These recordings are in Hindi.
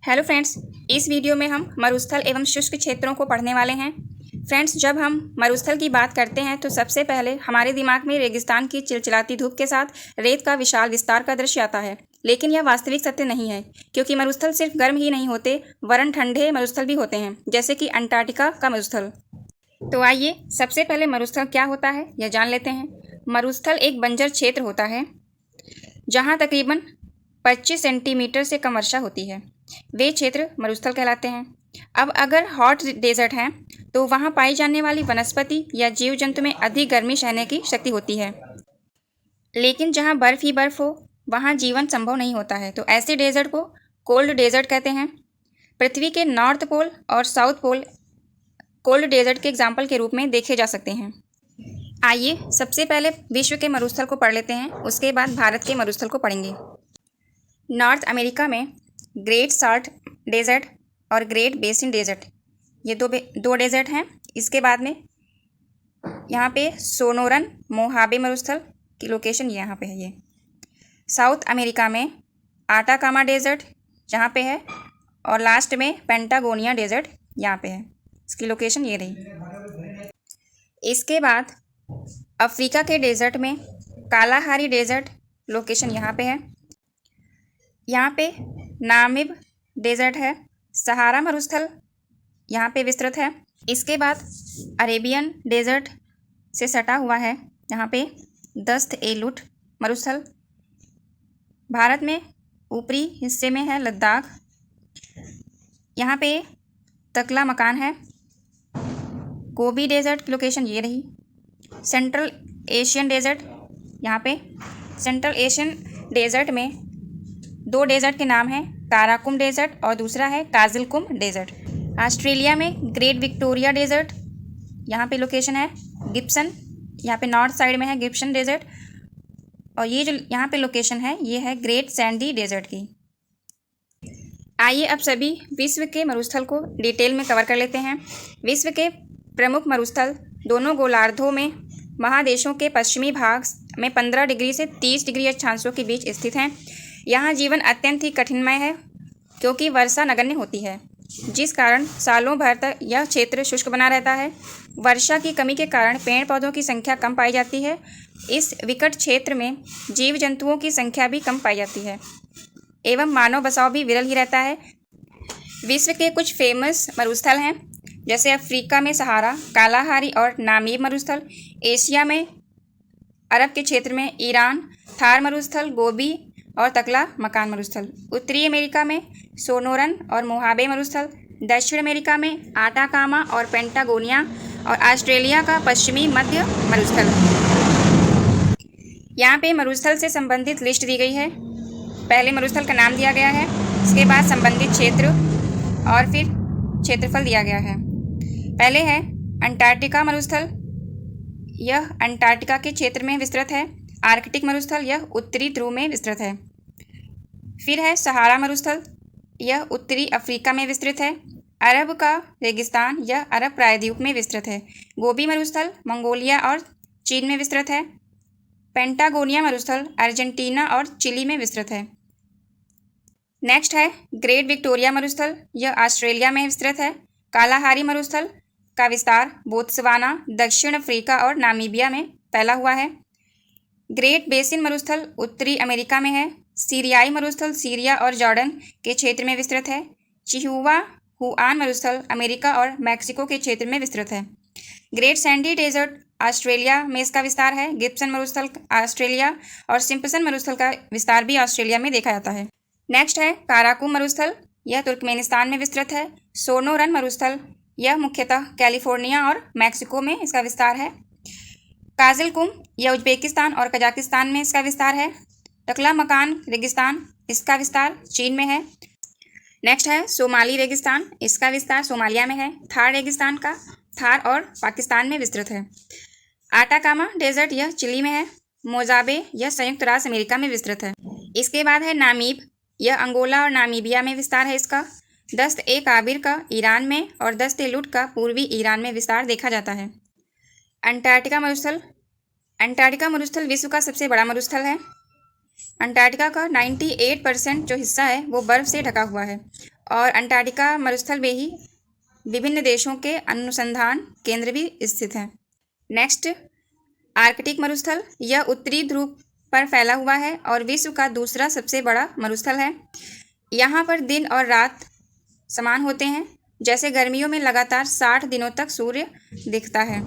हेलो फ्रेंड्स, इस वीडियो में हम मरुस्थल एवं शुष्क क्षेत्रों को पढ़ने वाले हैं। फ्रेंड्स, जब हम मरुस्थल की बात करते हैं तो सबसे पहले हमारे दिमाग में रेगिस्तान की चिलचिलाती धूप के साथ रेत का विशाल विस्तार का दृश्य आता है। लेकिन यह वास्तविक सत्य नहीं है, क्योंकि मरुस्थल सिर्फ गर्म ही नहीं होते वरन ठंडे मरुस्थल भी होते हैं, जैसे कि अंटार्कटिका का मरुस्थल। तो आइए सबसे पहले मरुस्थल क्या होता है यह जान लेते हैं। मरुस्थल एक बंजर क्षेत्र होता है जहाँ तकरीबन 25 सेंटीमीटर से कम वर्षा होती है। वे क्षेत्र मरुस्थल कहलाते हैं। अब अगर हॉट डेजर्ट हैं तो वहाँ पाई जाने वाली वनस्पति या जीव जंतु में अधिक गर्मी सहने की शक्ति होती है, लेकिन जहाँ बर्फ़ ही बर्फ़ हो वहाँ जीवन संभव नहीं होता है। तो ऐसे डेजर्ट को कोल्ड डेजर्ट कहते हैं। पृथ्वी के नॉर्थ पोल और साउथ पोल कोल्ड डेजर्ट के एग्जाम्पल के रूप में देखे जा सकते हैं। आइए सबसे पहले विश्व के मरुस्थल को पढ़ लेते हैं, उसके बाद भारत के मरुस्थल को पढ़ेंगे। नॉर्थ अमेरिका में ग्रेट साल्ट डेजर्ट और ग्रेट बेसिन डेजर्ट, ये दो डेजर्ट हैं। इसके बाद में यहाँ पे सोनोरन मोहाबे मरुस्थल की लोकेशन यहाँ पे है। ये साउथ अमेरिका में आटाकामा डेजर्ट यहाँ पे है, और लास्ट में पेंटागोनिया डेजर्ट यहाँ पे है। इसकी लोकेशन ये रही। इसके बाद अफ्रीका के डेजर्ट में कालाहारी डेजर्ट लोकेशन यहाँ पे है। यहाँ पे नामिब डेजर्ट है। सहारा मरुस्थल यहाँ पे विस्तृत है। इसके बाद अरेबियन डेजर्ट से सटा हुआ है यहाँ पे दस्त ए लुट मरुस्थल। भारत में ऊपरी हिस्से में है लद्दाख, यहाँ पे तकला मकान है। गोबी डेजर्ट की लोकेशन ये रही। सेंट्रल एशियन डेजर्ट, यहाँ पे सेंट्रल एशियन डेजर्ट में दो डेजर्ट के नाम हैं, काराकुम डेजर्ट और दूसरा है काजिलकुम डेजर्ट। ऑस्ट्रेलिया में ग्रेट विक्टोरिया डेजर्ट, यहाँ पे लोकेशन है गिब्सन, यहाँ पे नॉर्थ साइड में है गिब्सन डेजर्ट। और ये जो यहाँ पे लोकेशन है ये है ग्रेट सैंडी डेजर्ट की। आइए अब सभी विश्व के मरुस्थल को डिटेल में कवर कर लेते हैं। विश्व के प्रमुख मरुस्थल दोनों गोलार्धों में महादेशों के पश्चिमी भाग में 15 डिग्री से 30 डिग्री अक्षांशों के बीच स्थित हैं। यहाँ जीवन अत्यंत ही कठिनमय है, क्योंकि वर्षा नगण्य होती है, जिस कारण सालों भर तक यह क्षेत्र शुष्क बना रहता है। वर्षा की कमी के कारण पेड़ पौधों की संख्या कम पाई जाती है। इस विकट क्षेत्र में जीव जंतुओं की संख्या भी कम पाई जाती है एवं मानव बसाव भी विरल ही रहता है। विश्व के कुछ फेमस मरुस्थल हैं, जैसे अफ्रीका में सहारा, कालाहारी और नामीब मरुस्थल। एशिया में अरब के क्षेत्र में ईरान, थार मरुस्थल, गोबी और तकला मकान मरुस्थल। उत्तरी अमेरिका में सोनोरन और मोहाबे मरुस्थल। दक्षिण अमेरिका में आटाकामा और पेंटागोनिया, और ऑस्ट्रेलिया का पश्चिमी मध्य मरुस्थल। यहाँ पे मरुस्थल से संबंधित लिस्ट दी गई है। पहले मरुस्थल का नाम दिया गया है, इसके बाद संबंधित क्षेत्र और फिर क्षेत्रफल दिया गया है। पहले है अंटार्कटिका मरुस्थल, यह अंटार्कटिका के क्षेत्र में विस्तृत है। आर्कटिक मरुस्थल, यह उत्तरी ध्रुव में विस्तृत है। फिर है सहारा मरुस्थल, यह उत्तरी अफ्रीका में विस्तृत है। अरब का रेगिस्तान, यह अरब प्रायद्वीप में विस्तृत है। गोबी मरुस्थल मंगोलिया और चीन में विस्तृत है। पेंटागोनिया मरुस्थल अर्जेंटीना और चिली में विस्तृत है। नेक्स्ट है ग्रेट विक्टोरिया मरुस्थल, यह ऑस्ट्रेलिया में विस्तृत है। कालाहारी मरुस्थल का विस्तार बोत्सवाना, दक्षिण अफ्रीका और नामीबिया में फैला हुआ है। ग्रेट बेसिन मरुस्थल उत्तरी अमेरिका में है। सीरियाई मरुस्थल सीरिया और जॉर्डन के क्षेत्र में विस्तृत है। चिहुआ हुआन मरुस्थल अमेरिका और मैक्सिको के क्षेत्र में विस्तृत है। ग्रेट सैंडी डेजर्ट ऑस्ट्रेलिया में इसका विस्तार है। गिब्सन मरुस्थल ऑस्ट्रेलिया और सिम्पसन मरुस्थल का विस्तार भी ऑस्ट्रेलिया में देखा जाता है। नेक्स्ट है काराकुम मरुस्थल, यह तुर्कमेनिस्तान में विस्तृत है। सोनोरन मरुस्थल, यह मुख्यतः कैलिफोर्निया और मैक्सिको में इसका विस्तार है। काजिलकुम, यह उज्बेकिस्तान और कजाकिस्तान में इसका विस्तार है। टकला मकान रेगिस्तान, इसका विस्तार चीन में है। नेक्स्ट है सोमाली रेगिस्तान, इसका विस्तार सोमालिया में है। थार रेगिस्तान का थार और पाकिस्तान में विस्तृत है। आटाकामा डेजर्ट, यह चिली में है। मोजाबे, यह संयुक्त राज्य अमेरिका में विस्तृत है। इसके बाद है नामीब, यह अंगोला और नामीबिया में विस्तार है इसका। दस्त ए काबिर का ईरान में और दस्त ए लुट का पूर्वी ईरान में विस्तार देखा जाता है। अंटार्कटिका मरुस्थल, अंटार्कटिका मरुस्थल विश्व का सबसे बड़ा मरुस्थल है। अंटार्कटिका का 98% जो हिस्सा है वो बर्फ़ से ढका हुआ है और अंटार्कटिका मरुस्थल में ही विभिन्न देशों के अनुसंधान केंद्र भी स्थित हैं। नेक्स्ट, आर्कटिक मरुस्थल, यह उत्तरी ध्रुव पर फैला हुआ है और विश्व का दूसरा सबसे बड़ा मरुस्थल है। यहाँ पर दिन और रात समान होते हैं, जैसे गर्मियों में लगातार 60 दिनों तक सूर्य दिखता है।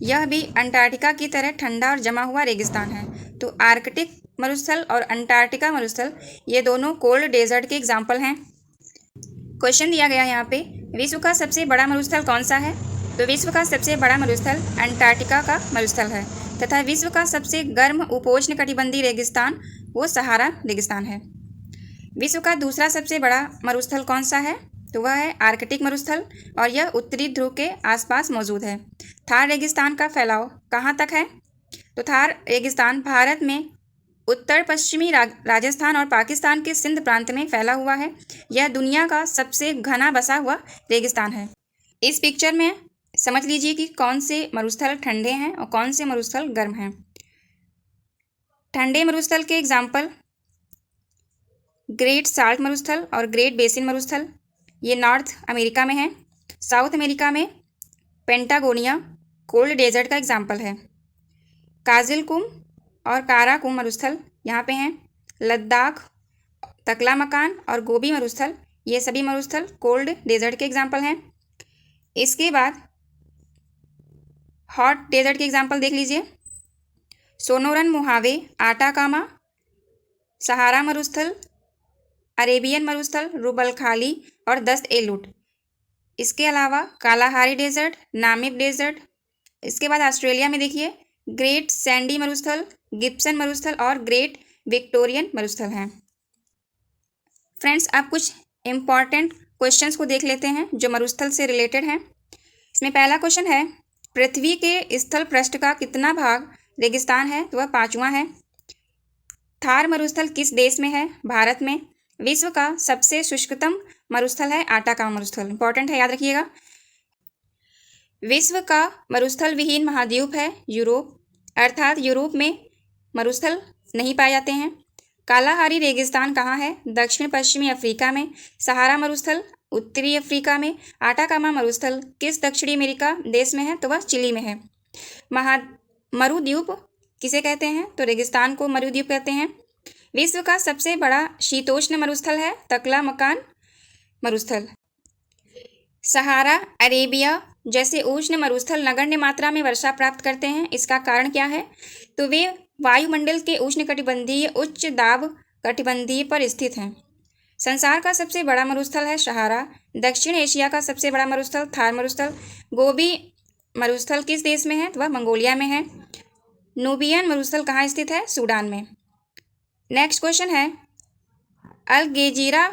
यह भी अंटार्कटिका की तरह ठंडा और जमा हुआ रेगिस्तान है। तो आर्कटिक मरुस्थल और अंटार्कटिका मरुस्थल ये दोनों कोल्ड डेजर्ट के एग्जाम्पल हैं। क्वेश्चन दिया गया है यहाँ पे, विश्व का सबसे बड़ा मरुस्थल कौन सा है? तो विश्व का सबसे बड़ा मरुस्थल अंटार्कटिका का मरुस्थल है तथा विश्व का सबसे गर्म उपोष्णकटिबंधीय रेगिस्तान वो सहारा रेगिस्तान है। विश्व का दूसरा सबसे बड़ा मरुस्थल कौन सा है? तो वह है आर्कटिक मरुस्थल और यह उत्तरी ध्रुव के आसपास मौजूद है। थार रेगिस्तान का फैलाव कहाँ तक है? तो थार रेगिस्तान भारत में उत्तर पश्चिमी राजस्थान और पाकिस्तान के सिंध प्रांत में फैला हुआ है। यह दुनिया का सबसे घना बसा हुआ रेगिस्तान है। इस पिक्चर में समझ लीजिए कि कौन से मरुस्थल ठंडे हैं और कौन से मरुस्थल गर्म हैं। ठंडे मरुस्थल के एग्जाम्पल ग्रेट साल्ट मरुस्थल और ग्रेट बेसिन मरुस्थल, ये नॉर्थ अमेरिका में है। साउथ अमेरिका में पेंटागोनिया कोल्ड डेजर्ट का एग्जाम्पल है। काजिलकुम और काराकुम मरुस्थल यहाँ पे हैं। लद्दाख, तकलामकान और गोबी मरुस्थल, ये सभी मरुस्थल कोल्ड डेजर्ट के एग्जाम्पल हैं। इसके बाद हॉट डेजर्ट के एग्जाम्पल देख लीजिए। सोनोरन मोहावे, आटाकामा, सहारा मरुस्थल, अरेबियन मरुस्थल, रुबल खाली और दस्त ए लुट। इसके अलावा कालाहारी डेजर्ट, नामिब डेजर्ट। इसके बाद ऑस्ट्रेलिया में देखिए ग्रेट सैंडी मरुस्थल, गिब्सन मरुस्थल और ग्रेट विक्टोरियन मरुस्थल हैं। फ्रेंड्स, अब कुछ इम्पॉर्टेंट क्वेश्चंस को देख लेते हैं जो मरुस्थल से रिलेटेड हैं। इसमें पहला क्वेश्चन है, पृथ्वी के स्थल पृष्ठ का कितना भाग रेगिस्तान है? तो वह 5वां है। थार मरुस्थल किस देश में है? भारत में। विश्व का सबसे शुष्कतम मरुस्थल है आटाकामा मरुस्थल। इंपॉर्टेंट है, याद रखिएगा। विश्व का मरुस्थल विहीन महाद्वीप है यूरोप, अर्थात यूरोप में मरुस्थल नहीं पाए जाते हैं। कालाहारी रेगिस्तान कहाँ है? दक्षिण पश्चिमी अफ्रीका में। सहारा मरुस्थल उत्तरी अफ्रीका में। आटाकामा मरुस्थल किस दक्षिणी अमेरिका देश में है? तो वह चिली में है। मरुद्वीप किसे कहते हैं? तो रेगिस्तान को मरुद्वीप कहते हैं। विश्व का सबसे बड़ा शीतोष्ण मरुस्थल है तकलामकान मरुस्थल। सहारा, अरेबिया जैसे उष्ण मरुस्थल नगण्य मात्रा में वर्षा प्राप्त करते हैं। इसका कारण क्या है? तो वे वायुमंडल के उष्णकटिबंधीय उच्च दाब कटिबंधीय पर स्थित हैं। संसार का सबसे बड़ा मरुस्थल है सहारा। दक्षिण एशिया का सबसे बड़ा मरुस्थल थार मरुस्थल। गोबी मरुस्थल किस देश में है? तो वह मंगोलिया में है। नूबियन मरुस्थल कहाँ स्थित है? सूडान में। नेक्स्ट क्वेश्चन है, अलगेजीरा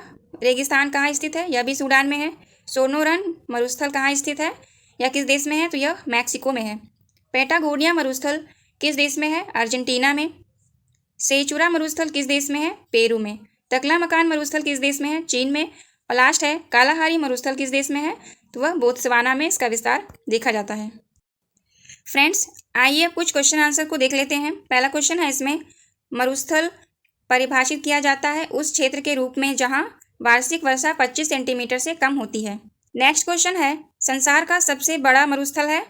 रेगिस्तान कहाँ स्थित है? यह भी सूडान में है। सोनोरन मरुस्थल कहाँ स्थित है या किस देश में है? तो यह मैक्सिको में है। पैटागोनिया मरुस्थल किस देश में है? अर्जेंटीना में। सेचुरा मरुस्थल किस देश में है? पेरू में। तकलामकान मरुस्थल किस देश में है? चीन में। और लास्ट है कालाहारी मरुस्थल किस देश में है? तो वह बोत्सवाना में इसका विस्तार देखा जाता है। फ्रेंड्स, आइए अब कुछ क्वेश्चन आंसर को देख लेते हैं। पहला क्वेश्चन है, इसमें मरुस्थल परिभाषित किया जाता है उस क्षेत्र के रूप में जहां वार्षिक वर्षा 25 सेंटीमीटर से कम होती है। नेक्स्ट क्वेश्चन है, संसार का सबसे बड़ा मरुस्थल है?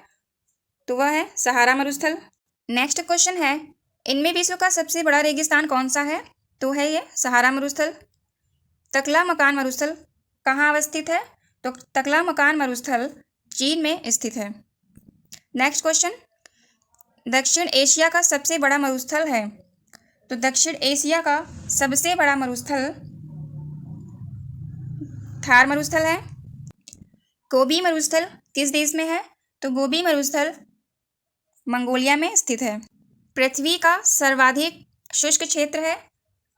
तो वह है सहारा मरुस्थल। नेक्स्ट क्वेश्चन है, इनमें विश्व का सबसे बड़ा रेगिस्तान कौन सा है? तो है ये सहारा मरुस्थल। तकलामकान मरुस्थल कहाँ अवस्थित है? तो तकलामकान मरुस्थल चीन में स्थित है। नेक्स्ट क्वेश्चन, दक्षिण एशिया का सबसे बड़ा मरुस्थल है? तो दक्षिण एशिया का सबसे बड़ा मरुस्थल थार मरुस्थल है। गोबी मरुस्थल किस देश में है? तो गोबी मरुस्थल मंगोलिया में स्थित है। पृथ्वी का सर्वाधिक शुष्क क्षेत्र है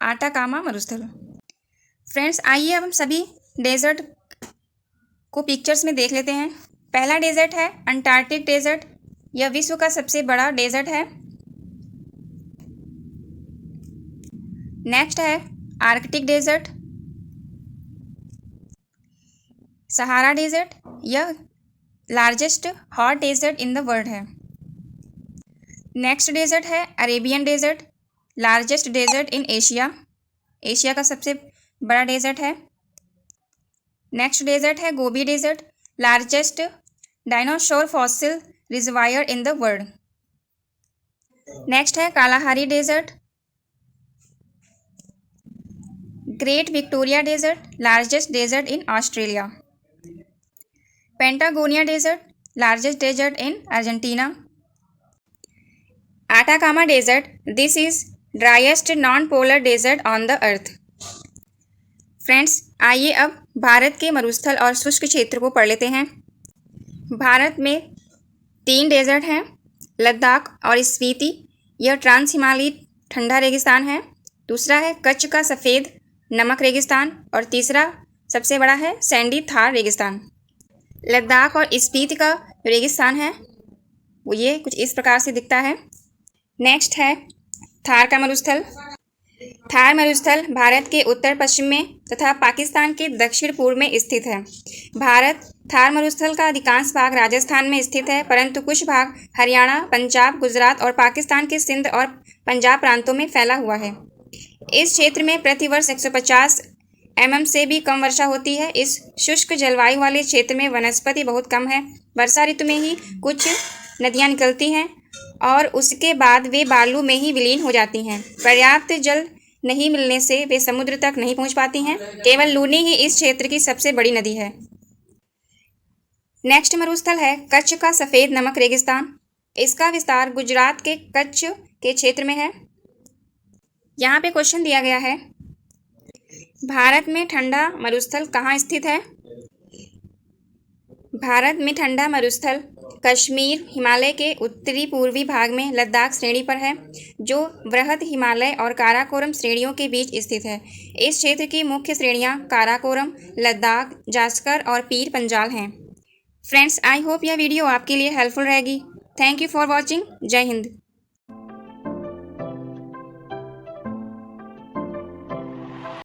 आटाकामा मरुस्थल। फ्रेंड्स, आइए अब हम सभी डेजर्ट को पिक्चर्स में देख लेते हैं। पहला डेजर्ट है अंटार्कटिक डेजर्ट। यह विश्व का सबसे बड़ा डेजर्ट है। नेक्स्ट है आर्कटिक डेजर्ट। सहारा डेजर्ट, यह largest hot desert in the world है। नेक्स्ट डेजर्ट है Arabian desert, largest desert in Asia. Asia का सबसे बड़ा डेजर्ट है। नेक्स्ट डेजर्ट है Gobi desert, largest dinosaur fossil reservoir in the world. Next है Kalahari desert, great Victoria desert, largest desert in Australia. Patagonia desert, largest desert in Argentina. Atacama desert, this is driest non polar desert on the earth. Friends, आइए अब भारत के मरुस्थल और शुष्क क्षेत्र को पढ़ लेते हैं। भारत में 3 डेजर्ट हैं, लद्दाख और स्पीति, यह ट्रांस हिमालयी ठंडा रेगिस्तान है। दूसरा है कच्छ का सफ़ेद नमक रेगिस्तान और तीसरा सबसे बड़ा है सैंडी थार रेगिस्तान। लद्दाख और स्पीति का रेगिस्तान है वो ये कुछ इस प्रकार से दिखता है। नेक्स्ट है थार का मरुस्थल। थार मरुस्थल भारत के उत्तर पश्चिम में तथा पाकिस्तान के दक्षिण पूर्व में स्थित है। भारत थार मरुस्थल का अधिकांश भाग राजस्थान में स्थित है, परंतु कुछ भाग हरियाणा, पंजाब, गुजरात और पाकिस्तान के सिंध और पंजाब प्रांतों में फैला हुआ है। इस क्षेत्र में प्रतिवर्ष 150 mm से भी कम वर्षा होती है। इस शुष्क जलवायु वाले क्षेत्र में वनस्पति बहुत कम है। वर्षा ऋतु में ही कुछ नदियाँ निकलती हैं और उसके बाद वे बालू में ही विलीन हो जाती हैं। पर्याप्त जल नहीं मिलने से वे समुद्र तक नहीं पहुंच पाती हैं। केवल लूनी ही इस क्षेत्र की सबसे बड़ी नदी है। नेक्स्ट मरुस्थल है कच्छ का सफ़ेद नमक रेगिस्तान। इसका विस्तार गुजरात के कच्छ के क्षेत्र में है। यहाँ पे क्वेश्चन दिया गया है, भारत में ठंडा मरुस्थल कहाँ स्थित है? भारत में ठंडा मरुस्थल कश्मीर हिमालय के उत्तरी पूर्वी भाग में लद्दाख श्रेणी पर है, जो बृहद हिमालय और काराकोरम श्रेणियों के बीच स्थित है। इस क्षेत्र की मुख्य श्रेणियां काराकोरम, लद्दाख, जास्कर और पीर पंजाल हैं। फ्रेंड्स, आई होप यह वीडियो आपके लिए हेल्पफुल रहेगी। Thank you for watching. जय हिंद।